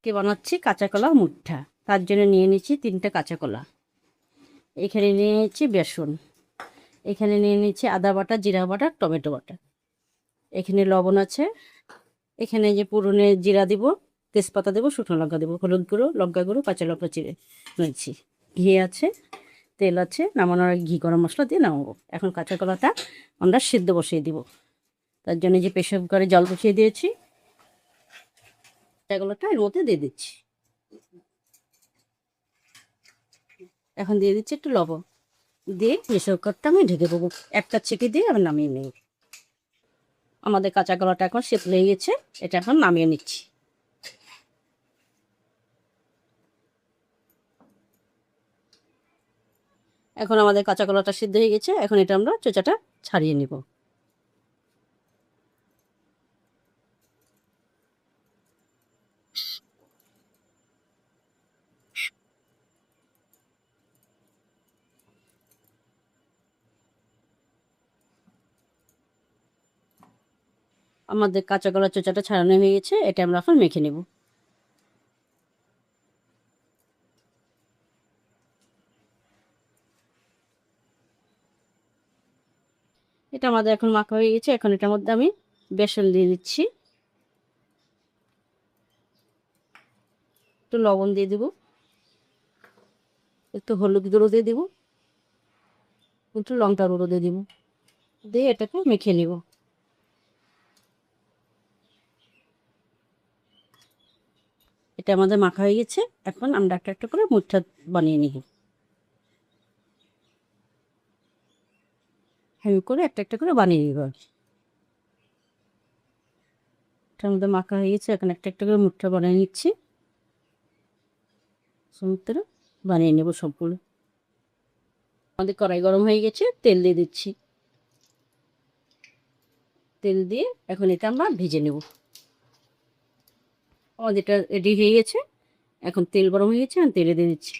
কে বানাচ্ছি কাঁচা কলা মুঠা। তার জন্য নিয়ে নিচ্ছি 3টে কাঁচা কলা। এখানে নিয়ে নিচ্ছি বেসন। এখানে নিয়ে নিচ্ছি আদা বাটা, জিরা বাটা, টমেটো বাটা। এখানে লবণ আছে। এখানে যে পুরনে জিরা দিব, তেজপাতা দেবো, শুকনো লঙ্কা দেবো, হলুদ গুঁড়ো, লঙ্কা গুঁড়ো, কাঁচা লঙ্কা চিড়ে নিয়েছি। ঘি আছে, তেল আছে, নামানোর আগে ঘি গরম মশলা দিয়ে নামাবো। এখন কাঁচা কলাটা আমরা সিদ্ধ বসিয়ে দিব। তার জন্য যে প্রেসার কুকারে জল বসিয়ে দিয়েছি, কাঁচা কলাটা এর মধ্যে দিয়ে দিচ্ছি। এখন দিয়ে দিচ্ছি একটু লবণ, দিয়ে প্রেসার কুকারটা আমি ঢেকে দেবো। একটা ছেঁকে দিয়ে আমি নামিয়ে নেব। আমাদের কাঁচা কলাটা এখন সেদ্ধ হয়ে গেছে, এটা এখন নামিয়ে নিচ্ছি। এখন আমাদের কাঁচা কলাটা সিদ্ধ হয়ে গেছে, এখন এটা আমরা চোচাটা ছাড়িয়ে নিব। আমাদের কাঁচা কলার চোচাটা ছাড়ানো হয়ে গেছে, এটা আমরা এখন মেখে নেব। এটা আমাদের এখন মাখা হয়ে গেছে, এখন এটার মধ্যে আমি বেসন দিয়ে দিচ্ছি, একটু লবণ দিয়ে দেবো, একটু হলুদ গুঁড়ো দিয়ে দিব, একটু লঙ্কা গুঁড়ো দিয়ে দিব, দিয়ে এটাকে মেখে নিব। এটা আমাদের মাখা হয়ে গেছে, এখন আমরা একটা একটা করে মুঠা বানিয়ে নিব। হ্যাঁ করে একটা একটা করে বানিয়ে নিব। এটার মধ্যে মাখা হয়ে গেছে, এখন একটা একটা করে মুঠা বানিয়ে নিচ্ছি। সমুদ্র বানিয়ে নেব সবগুলো। আমাদের কড়াই গরম হয়ে গেছে, তেল দিয়ে দিচ্ছি। তেল দিয়ে এখন এটা আমরা ভেজে নেব। আমাদের এটা রেডি হয়ে গেছে, এখন তেল গরম হয়ে গেছে, আমি তেলে দিয়ে দিচ্ছি।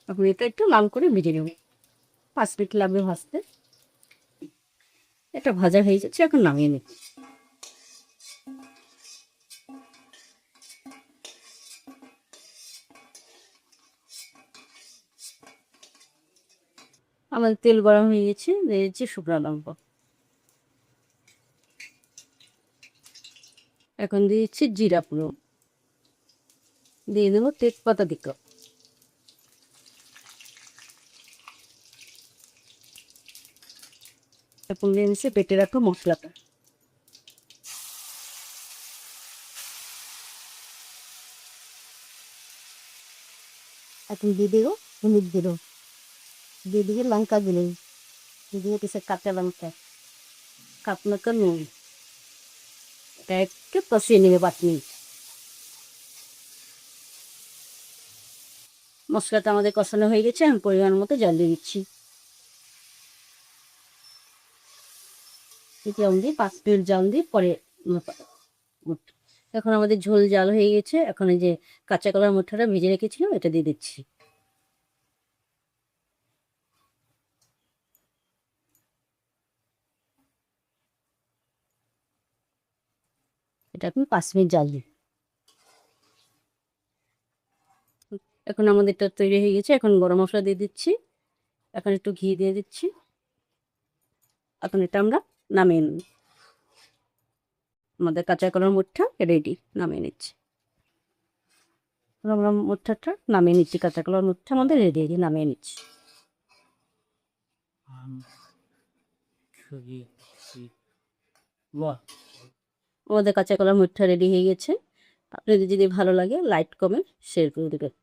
এখন এটা একটু লাল করে ভেজে নেব, 5 মিনিট লাগবে ভাজতে। এটা ভাজা হয়ে যাচ্ছে, এখন নামিয়ে নিচ্ছি। আমাদের তেল গরম হয়ে গেছে, দিয়ে দিচ্ছি শুকনো লঙ্কা। এখন দিয়ে দিচ্ছি জিরা পুরো, দিয়ে দেবো তেজপাতা দিকে। এখন দিয়ে দিচ্ছি বেটে রাখো মশলাটা। এখন দিয়ে দেবো হলুদ গুঁড়ো, দিয়ে দিকে লঙ্কা গুঁড়ো, দিয়ে দিকে কিছু কাঁচা লঙ্কা, কাঁচা নুন। এটা একটু কষিয়ে নেবে 5 মিনিট। মশলাটা আমাদের কষানো হয়ে গেছে, আমি পরিমাণ মতো জল দিয়ে দিচ্ছি। জল দিয়ে 5 মিনিট জল দিয়ে পরে এখন আমাদের ঝোল জাল হয়ে গেছে, এখন এই যে কাঁচা কলার মুঠাটা ভেজে রেখেছিলাম এটা দিয়ে দিচ্ছি। এটা এখন 5 মিনিট জাল দিই। এখন আমাদের এটা তৈরি হয়ে গেছে, এখন গরম মশলা দিয়ে দিচ্ছি, এখন একটু ঘি দিয়ে দিচ্ছি। এখন এটা আমরা নামিয়ে নিই। আমাদের কাঁচা কলার মুঠা রেডি, নামিয়ে নিচ্ছি। আমরা মুঠাটা নামিয়ে নিচ্ছি, কাঁচা কলার মুঠা আমাদের রেডি, নামিয়ে নিচ্ছি। আমাদের কাঁচা কলার মুঠা রেডি হয়ে গেছে। আপনাদের যদি ভালো লাগে লাইক কমেন্ট শেয়ার করে দেবেন।